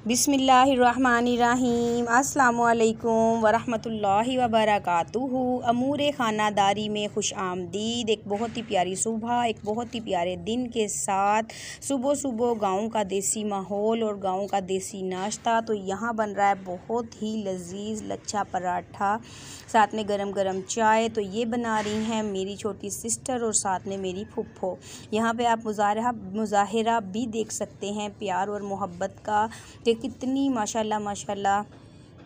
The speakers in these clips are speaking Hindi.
बिस्मिल्लाहिर्रहमानिर्रहीम। अस्सलामुअलैकुम वरहमतुल्लाहि वबरकातुहू। अमूर ख़ानादारी में खुश आमदीद। एक बहुत ही प्यारी सुबह, एक बहुत ही प्यारे दिन के साथ सुबह सुबह गाँव का देसी माहौल और गाँव का देसी नाश्ता। तो यहाँ बन रहा है बहुत ही लजीज लच्छा पराठा, साथ में गरम गरम चाय। तो ये बना रही हैं मेरी छोटी सिस्टर और साथ में मेरी फुफ्फो। यहाँ पे आप मुज़ाहिरा भी देख सकते हैं प्यार और मोहब्बत का, कि कितनी माशाल्लाह माशाल्लाह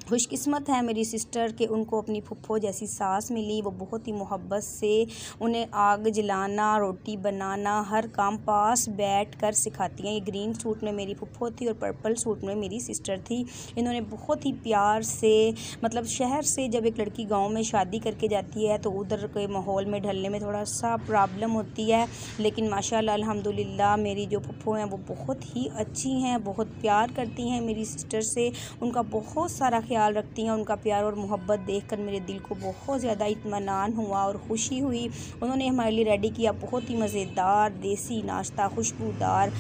खुशकिस्मत है मेरी सिस्टर कि उनको अपनी फुफ्फो जैसी सास मिली। वो बहुत ही मोहब्बत से उन्हें आग जलाना, रोटी बनाना, हर काम पास बैठ कर सिखाती हैं। ये ग्रीन सूट में मेरी फुफ्फो थी और पर्पल सूट में मेरी सिस्टर थी। इन्होंने बहुत ही प्यार से, मतलब शहर से जब एक लड़की गांव में शादी करके जाती है तो उधर के माहौल में ढलने में थोड़ा सा प्रॉब्लम होती है, लेकिन माशाल्लाह अल्हम्दुलिल्लाह मेरी जो फुफ्फो हैं वो बहुत ही अच्छी हैं, बहुत प्यार करती हैं मेरी सिस्टर से, उनका बहुत सारा ख्याल रखती हैं। उनका प्यार और मोहब्बत देखकर मेरे दिल को बहुत ज़्यादा इत्मीनान हुआ और ख़ुशी हुई। उन्होंने हमारे लिए रेडी किया बहुत ही मज़ेदार देसी नाश्ता, खुशबूदार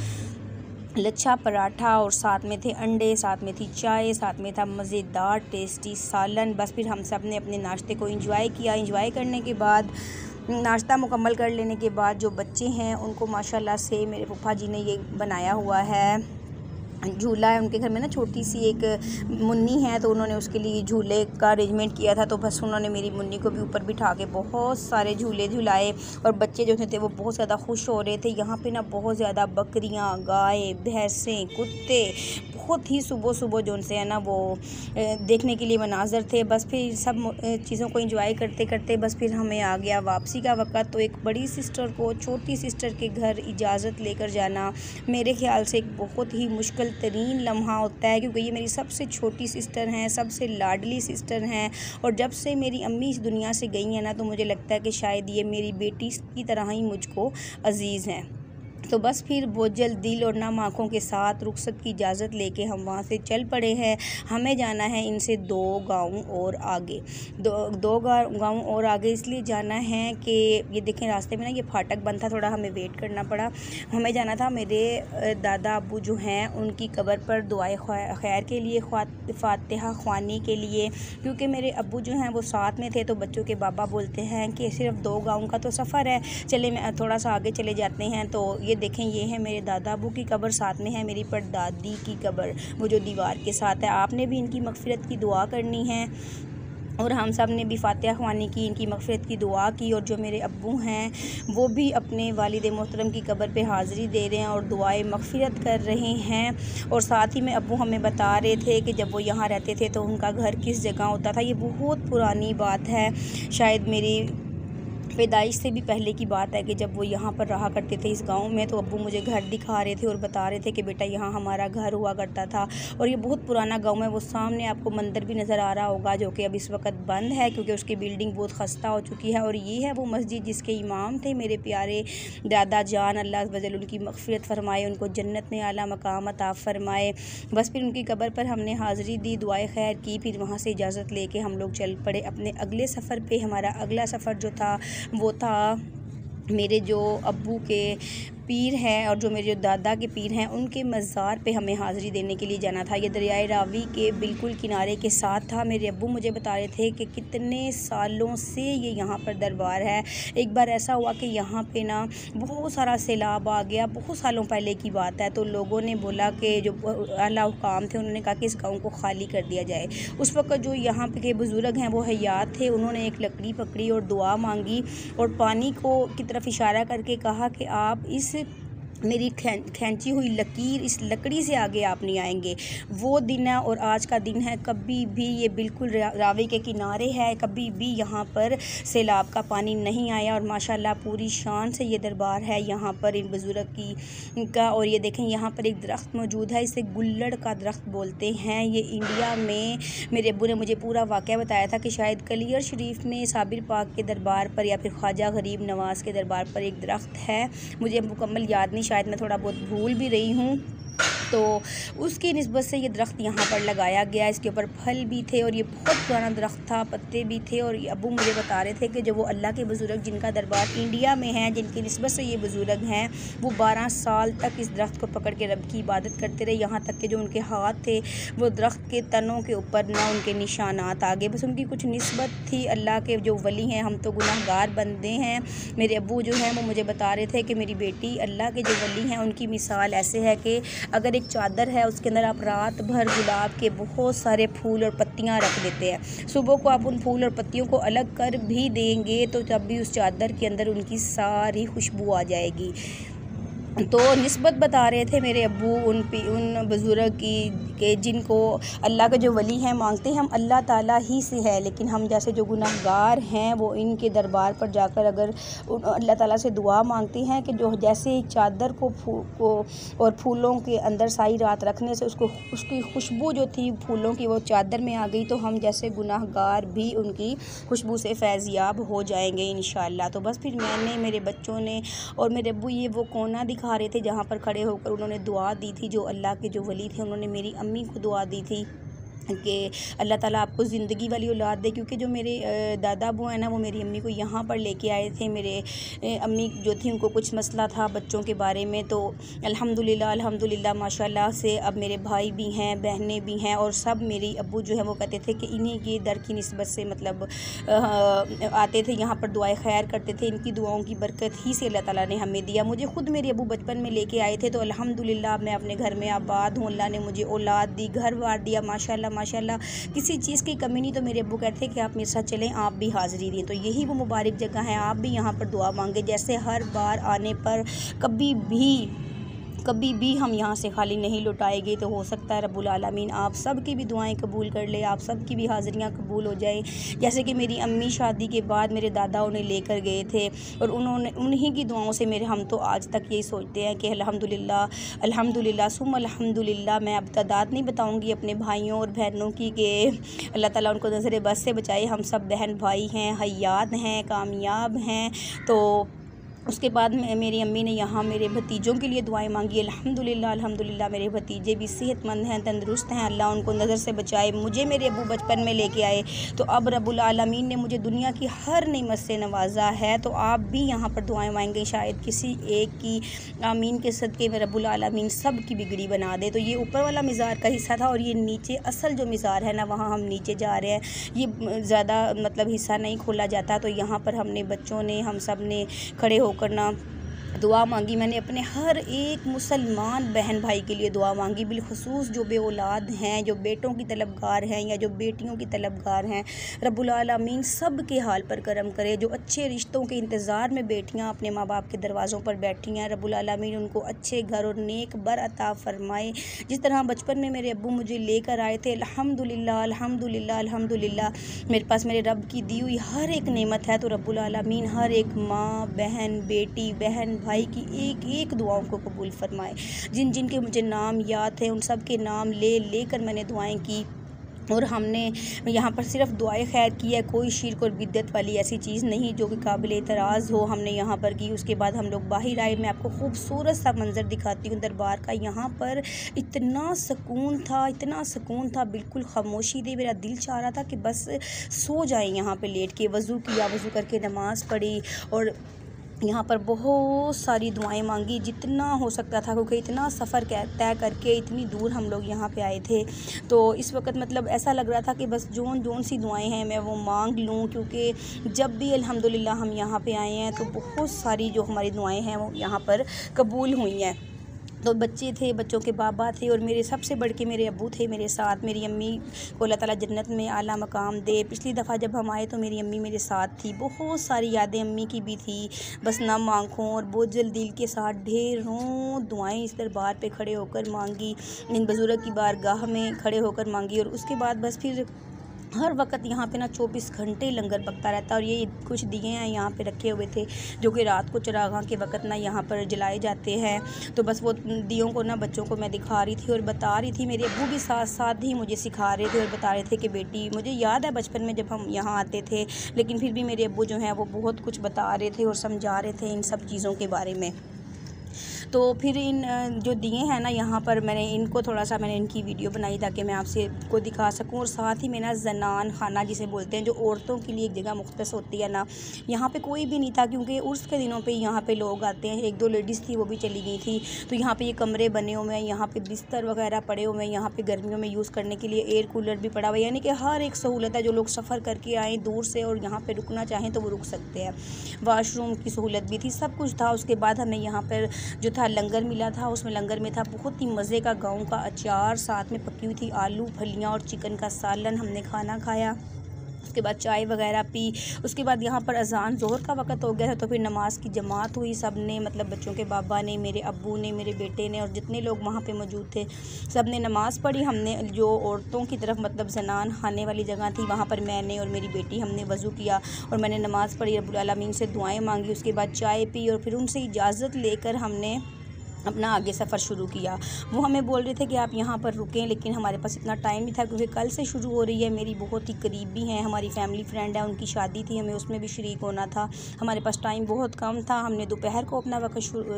लच्छा पराठा, और साथ में थे अंडे, साथ में थी चाय, साथ में था मज़ेदार टेस्टी सालन। बस फिर हम सब ने अपने नाश्ते को एंजॉय किया। एंजॉय करने के बाद, नाश्ता मुकम्मल कर लेने के बाद जो बच्चे हैं उनको माशाल्लाह से मेरे फूफा जी ने ये बनाया हुआ है झूला है। उनके घर में ना छोटी सी एक मुन्नी है, तो उन्होंने उसके लिए झूले का अरेंजमेंट किया था। तो बस उन्होंने मेरी मुन्नी को भी ऊपर बिठा के बहुत सारे झूले झुलाए और बच्चे जो थे वो बहुत ज़्यादा खुश हो रहे थे। यहाँ पे ना बहुत ज़्यादा बकरियाँ, गाय, भैंसें, कुत्ते, बहुत ही सुबह सुबह जो उनसे है ना वो देखने के लिए मनाजर थे। बस फिर सब चीज़ों को एंजॉय करते करते बस फिर हमें आ गया वापसी का वक़्त। तो एक बड़ी सिस्टर को छोटी सिस्टर के घर इजाज़त लेकर जाना मेरे ख़्याल से एक बहुत ही मुश्किल तरीन लम्हा होता है, क्योंकि ये मेरी सबसे छोटी सिस्टर हैं, सबसे लाडली सिस्टर हैं, और जब से मेरी अम्मी इस दुनिया से गई हैं ना तो मुझे लगता है कि शायद ये मेरी बेटी की तरह ही मुझको अज़ीज़ हैं। तो बस फिर बोझल दिल और नम आँखों के साथ रुखसत की इजाज़त लेके हम वहाँ से चल पड़े हैं। हमें जाना है इनसे 2 गाँव और आगे, दो गाँव और आगे इसलिए जाना है कि ये देखें रास्ते में ना ये फाटक बंद था, थोड़ा हमें वेट करना पड़ा। हमें जाना था मेरे दादा अब्बू जो हैं उनकी कब्र पर दुआए खैर के लिए, फातिहा ख्वानी के लिए, क्योंकि मेरे अब्बू जो हैं वो साथ में थे। तो बच्चों के बाबा बोलते हैं कि सिर्फ 2 गाँव का तो सफ़र है, चले मैं थोड़ा सा आगे चले जाते हैं। तो ये देखें ये है मेरे दादा अबू की कब्र, साथ में है मेरी परदादी की कब्र, वो जो दीवार के साथ है। आपने भी इनकी मग़फ़िरत की दुआ करनी है और हम सब ने भी फातिहा ख्वानी की, इनकी मग़फ़िरत की दुआ की। और जो मेरे अब्बू हैं वो भी अपने वालिद मोहतरम की कब्र पे हाज़िरी दे रहे हैं और दुआए मग़फ़िरत कर रहे हैं। और साथ ही में अब्बू हमें बता रहे थे कि जब वो यहाँ रहते थे तो उनका घर किस जगह होता था। ये बहुत पुरानी बात है, शायद मेरी पैदाइश से भी पहले की बात है कि जब वो यहाँ पर रहा करते थे इस गांव में। तो अब्बू मुझे घर दिखा रहे थे और बता रहे थे कि बेटा यहाँ हमारा घर हुआ करता था। और ये बहुत पुराना गांव है। वो सामने आपको मंदिर भी नज़र आ रहा होगा जो कि अब इस वक्त बंद है क्योंकि उसकी बिल्डिंग बहुत खस्ता हो चुकी है। और ये है वो मस्जिद जिसके इमाम थे मेरे प्यारे दादा जान, अल्लाह वज़ल उनकी मग़फ़िरत फ़रमाए, उनको जन्नत में आला मकाम अता फ़रमाए। बस फिर उनकी कब्र पर हमने हाज़िरी दी, दुआए खैर की, फिर वहाँ से इजाज़त लेके हम लोग चल पड़े अपने अगले सफ़र पे। हमारा अगला सफ़र जो था वो था मेरे जो अब्बू के पीर हैं और जो मेरे जो दादा के पीर हैं उनके मज़ार पे हमें हाज़िरी देने के लिए जाना था। ये दरियाए रावी के बिल्कुल किनारे के साथ था। मेरे अब्बू मुझे बता रहे थे कि कितने सालों से ये यहाँ पर दरबार है। एक बार ऐसा हुआ कि यहाँ पे ना बहुत सारा सैलाब आ गया, बहुत सालों पहले की बात है। तो लोगों ने बोला कि जो आला हुकाम थे उन्होंने कहा कि इस गाँव को खाली कर दिया जाए। उस वक्त जो यहाँ पे के बुज़ुर्ग हैं वो हयात थे, उन्होंने एक लकड़ी पकड़ी और दुआ मांगी और पानी को की तरफ इशारा करके कहा कि आप इस मेरी खींची हुई लकीर, इस लकड़ी से आगे आप नहीं आएंगे। वो दिन है और आज का दिन है। कभी भी ये बिल्कुल रावी के किनारे है, कभी भी यहाँ पर सैलाब का पानी नहीं आया और माशाल्लाह पूरी शान से ये दरबार है यहाँ पर इन बुज़ुर्ग की का। और ये देखें यहाँ पर एक दरख्त मौजूद है, इसे गुल्लड़ का दरख्त बोलते हैं। ये इंडिया में मेरे अब्बू ने मुझे पूरा वाक़या बताया था कि शायद कलियर शरीफ में साबिर पाक के दरबार पर या फिर ख्वाजा गरीब नवाज़ के दरबार पर एक दरख्त है, मुझे मुकम्मल याद नहीं, शायद मैं थोड़ा बहुत भूल भी रही हूँ। तो उसकी निस्बत से ये दरख्त यहाँ पर लगाया गया। इसके ऊपर फल भी थे और ये बहुत पुराना दरख्त था, पत्ते भी थे। और अब्बू मुझे बता रहे थे कि जो वो अल्लाह के बुज़ुर्ग जिनका दरबार इंडिया में है, जिनकी निस्बत से ये बुज़ुर्ग हैं, वो 12 साल तक इस दरख्त को पकड़ के रब की इबादत करते रहे। यहाँ तक कि जो उनके हाथ थे वो दरख्त के तनों के ऊपर ना उनके निशानात आ गए। बस उनकी कुछ निस्बत थी। अल्लाह के जो वली हैं, हम तो गुनाहगार बंदे हैं। मेरे अब्बू जो हैं वो मुझे बता रहे थे कि मेरी बेटी, अल्लाह के जो वली हैं उनकी मिसाल ऐसे है कि अगर एक चादर है, उसके अंदर आप रात भर गुलाब के बहुत सारे फूल और पत्तियां रख देते हैं, सुबह को आप उन फूल और पत्तियों को अलग कर भी देंगे तो तब भी उस चादर के अंदर उनकी सारी खुशबू आ जाएगी। तो निस्बत बता रहे थे मेरे अब्बू उन बुज़ुर्ग की कि जिनको अल्लाह के जो वली हैं, मांगते हैं हम अल्लाह ताला ही से है, लेकिन हम जैसे जो गुनाहगार हैं वो इनके दरबार पर जाकर अगर अल्लाह ताला से दुआ मांगते हैं कि जो जैसे एक चादर को और फूलों के अंदर सारी रात रखने से उसकी खुशबू जो थी फूलों की वो चादर में आ गई, तो हम जैसे गुनाहगार भी उनकी खुशबू से फैज़याब हो जाएंगे इंशाअल्लाह। तो बस फिर मैंने, मेरे बच्चों ने और मेरे अब्बू ये वो कोना दिखा रहे थे जहाँ पर खड़े होकर उन्होंने दुआ दी थी। जो अल्लाह के जो वली थे उन्होंने मेरी अम्मी को दुआ दी थी कि अल्लाह ताला आपको ज़िंदगी वाली औलाद दे, क्योंकि जो मेरे दादा अबू हैं ना, वो मेरी अम्मी को यहाँ पर लेके आए थे। मेरे अम्मी जो थी उनको कुछ मसला था बच्चों के बारे में, तो अल्हम्दुलिल्लाह माशाल्लाह से अब मेरे भाई भी हैं, बहनें भी हैं और सब मेरी अब्बू जो है वो कहते थे कि इन्हीं की दर की निस्बत से मतलब आते थे यहाँ पर, दुआएं खैर करते थे। इनकी दुआओं की बरकत ही से अल्लाह ताला ने हमें दिया। मुझे ख़ुद मेरे अब्बू बचपन में लेके आए थे, तो अल्हम्दुलिल्लाह मैं अपने घर में आबाद हूँ। अल्लाह ने मुझे औलाद दी, घर बार दिया, माशाल्लाह माशाल्लाह, किसी चीज़ की कमी नहीं। तो मेरे अब्बू कहते हैं कि आप मेरे साथ चलें, आप भी हाज़िरी दें। तो यही वो मुबारक जगह है, आप भी यहाँ पर दुआ मांगे। जैसे हर बार आने पर कभी भी हम यहाँ से खाली नहीं लौटाएंगे। तो हो सकता है रब्बुल आलमीन आप सब की भी दुआएं कबूल कर ले, आप सब की भी हाज़िरियाँ कबूल हो जाए। जैसे कि मेरी अम्मी शादी के बाद मेरे दादा उन्हें लेकर गए थे और उन्हीं की दुआओं से हम तो आज तक यही सोचते हैं कि अल्हम्दुलिल्लाह सुम अल्हम्दुलिल्लाह। मैं अब तादाद नहीं बताऊँगी अपने भाइयों और बहनों की कि अल्लाह ताला उनको नज़र बस से बचाए। हम सब बहन भाई हैं, हयात हैं, कामयाब हैं। तो उसके बाद मेरी अम्मी ने यहाँ मेरे भतीजों के लिए दुआएं मांगी। अल्हम्दुलिल्लाह मेरे भतीजे भी सेहतमंद हैं, तंदुरुस्त हैं, अल्लाह उनको नज़र से बचाए। मुझे मेरे अब्बू बचपन में लेके आए, तो अब रब्बुल आलमीन ने मुझे दुनिया की हर नेमत से नवाजा है। तो आप भी यहाँ पर दुआएं मांगें, शायद किसी एक की आमीन के सदक़े में रब्बुल आलमीन सब की बिगड़ी बना दे। तो ये ऊपर वाला मिज़ार का हिस्सा था और ये नीचे असल जो मिज़ार है ना, वहाँ हम नीचे जा रहे हैं। ये ज़्यादा मतलब हिस्सा नहीं खोला जाता। तो यहाँ पर हमने बच्चों ने, हम सब ने खड़े होकर ना दुआ मांगी। मैंने अपने हर एक मुसलमान बहन भाई के लिए दुआ मांगी, बिलखुसूस जो बे औलाद हैं, जो बेटों की तलबगार हैं या जो बेटियों की तलबगार हैं। रब्बुल आलमीन सब के हाल पर करम करे। जो अच्छे रिश्तों के इंतज़ार में बेटियां अपने माँ बाप के दरवाज़ों पर बैठी हैं, रब्बुल आलमीन उनको अच्छे घर और नेक बर अता फ़रमाए। जिस तरह बचपन में मेरे अब्बू मुझे लेकर आए थे, अल्हम्दुलिल्लाह अल्हम्दुलिल्लाह अल्हम्दुलिल्लाह, मेरे पास मेरे रब की दी हुई हर एक नेमत है। तो रब्बुल आलमीन हर एक माँ, बहन, बेटी, बहन, भाई की एक एक दुआओं को कबूल फरमाए। जिन जिन के मुझे नाम याद हैं उन सब के नाम लेकर मैंने दुआएं की और हमने यहाँ पर सिर्फ दुआएं खैर की है। कोई शिर्क और बिद्दत वाली ऐसी चीज़ नहीं जो कि काबिल एतराज़ हो, हमने यहाँ पर की। उसके बाद हम लोग बाहर आए। मैं आपको खूबसूरत सा मंज़र दिखाती हूँ दरबार का। यहाँ पर इतना सुकून था, बिल्कुल खामोशी थी। मेरा दिल चाह रहा था कि बस सो जाएँ यहाँ पर लेट के। वज़ू किया, वज़ू करके नमाज़ पढ़ी और यहाँ पर बहुत सारी दुआएं मांगी जितना हो सकता था, क्योंकि इतना सफ़र तय करके इतनी दूर हम लोग यहाँ पे आए थे। तो इस वक्त मतलब ऐसा लग रहा था कि बस जोन सी दुआएं हैं मैं वो मांग लूँ, क्योंकि जब भी अल्हम्दुलिल्लाह हम यहाँ पे आए हैं तो बहुत सारी जो हमारी दुआएं हैं वो यहाँ पर कबूल हुई हैं। तो बच्चे थे, बच्चों के बाबा थे और मेरे सबसे बढ़ के मेरे अब्बू थे मेरे साथ। मेरी अम्मी को अल्लाह ताला जन्नत में आला मकाम दे। पिछली दफ़ा जब हम आए तो मेरी अम्मी मेरे साथ थी। बहुत सारी यादें अम्मी की भी थी, बस नम आँखों और बोझल दिल के साथ ढेरों दुआएं इस दरबार पे खड़े होकर मांगी, इन बुज़ुर्ग की बारगाह में खड़े होकर मांगी। और उसके बाद बस फिर हर वक्त यहाँ पे ना 24 घंटे लंगर पकता रहता है। और ये कुछ दिए हैं यहाँ पे रखे हुए थे जो कि रात को चरागाह के वक्त ना यहाँ पर जलाए जाते हैं। तो बस वो दियों को ना बच्चों को मैं दिखा रही थी और बता रही थी। मेरे अब्बू भी साथ साथ ही मुझे सिखा रहे थे और बता रहे थे कि बेटी, मुझे याद है बचपन में जब हम यहाँ आते थे, लेकिन फिर भी मेरे अब्बू जो हैं वो बहुत कुछ बता रहे थे और समझा रहे थे इन सब चीज़ों के बारे में। तो फिर इन जो दिए हैं ना यहाँ पर मैंने इनको थोड़ा सा मैंने इनकी वीडियो बनाई ताकि मैं आपसे को दिखा सकूँ। और साथ ही में ना ज़नान खाना जिसे बोलते हैं, जो औरतों के लिए एक जगह मुख्तस होती है ना, यहाँ पे कोई भी नहीं था क्योंकि उर्स के दिनों पे यहाँ पे लोग आते हैं। 1-2 लेडीज़ थी, वो भी चली गई थी। तो यहाँ पे ये कमरे बने हुए हैं, यहाँ पे बिस्तर वगैरह पड़े हुए हैं, यहाँ पे गर्मियों में यूज़ करने के लिए एयर कूलर भी पड़ा हुआ है, यानी कि हर एक सहूलत है। जो लोग सफ़र करके आए दूर से और यहाँ पे रुकना चाहें तो वो रुक सकते हैं। वाशरूम की सहूलत भी थी, सब कुछ था। उसके बाद हमें यहाँ पर जो था लंगर मिला था, उसमें लंगर में था बहुत ही मज़े का गाँव का अचार, साथ में पकी हुई थी आलू फलियाँ और चिकन का सालन। हमने खाना खाया, उसके बाद चाय वगैरह पी। उसके बाद यहाँ पर अज़ान ज़ोहर का वक़्त हो गया था, तो फिर नमाज़ की जमात हुई। सब ने मतलब बच्चों के बाबा ने, मेरे अब्बू ने, मेरे बेटे ने और जितने लोग वहाँ पे मौजूद थे सब ने नमाज़ पढ़ी। हमने जो औरतों की तरफ मतलब ज़नान खाने वाली जगह थी वहाँ पर मैंने और मेरी बेटी हमने वज़ू किया और मैंने नमाज़ पढ़ी, रब्बुल आलमीन से दुआएँ मांगी। उसके बाद चाय पी और फिर उनसे इजाज़त लेकर हमने अपना आगे सफ़र शुरू किया। वो हमें बोल रहे थे कि आप यहाँ पर रुकें, लेकिन हमारे पास इतना टाइम नहीं था क्योंकि कल से शुरू हो रही है। मेरी बहुत ही करीबी हैं, हमारी फैमिली फ्रेंड है, उनकी शादी थी, हमें उसमें भी शरीक होना था। हमारे पास टाइम बहुत कम था। हमने दोपहर को अपना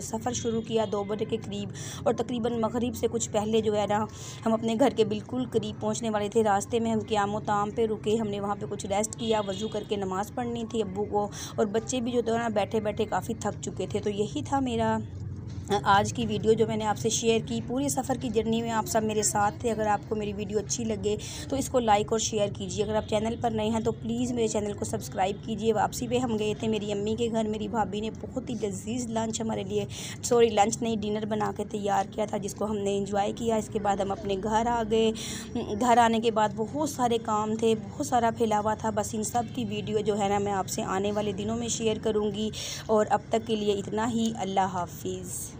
सफ़र शुरू किया 2 बजे के करीब, और तकरीबन मगरिब से कुछ पहले जो है ना हम अपने घर के बिल्कुल करीब पहुँचने वाले थे। रास्ते में हम क़याम ताम पे रुके, हमने वहाँ पर कुछ रेस्ट किया, वज़ू करके नमाज़ पढ़नी थी अब्बू को, और बच्चे भी जो थे ना बैठे बैठे काफ़ी थक चुके थे। तो यही था मेरा आज की वीडियो जो मैंने आपसे शेयर की। पूरे सफ़र की जर्नी में आप सब मेरे साथ थे। अगर आपको मेरी वीडियो अच्छी लगे तो इसको लाइक और शेयर कीजिए। अगर आप चैनल पर नए हैं तो प्लीज़ मेरे चैनल को सब्सक्राइब कीजिए। वापसी पे हम गए थे मेरी अम्मी के घर। मेरी भाभी ने बहुत ही लजीज़ लंच हमारे लिए, लंच नहीं डिनर बना के तैयार किया था, जिसको हमने इंजॉय किया। इसके बाद हम अपने घर आ गए। घर आने के बाद बहुत सारे काम थे, बहुत सारा फैलावा था। बस इन सब की वीडियो जो है ना मैं आपसे आने वाले दिनों में शेयर करूँगी। और अब तक के लिए इतना ही। अल्लाह हाफिज़।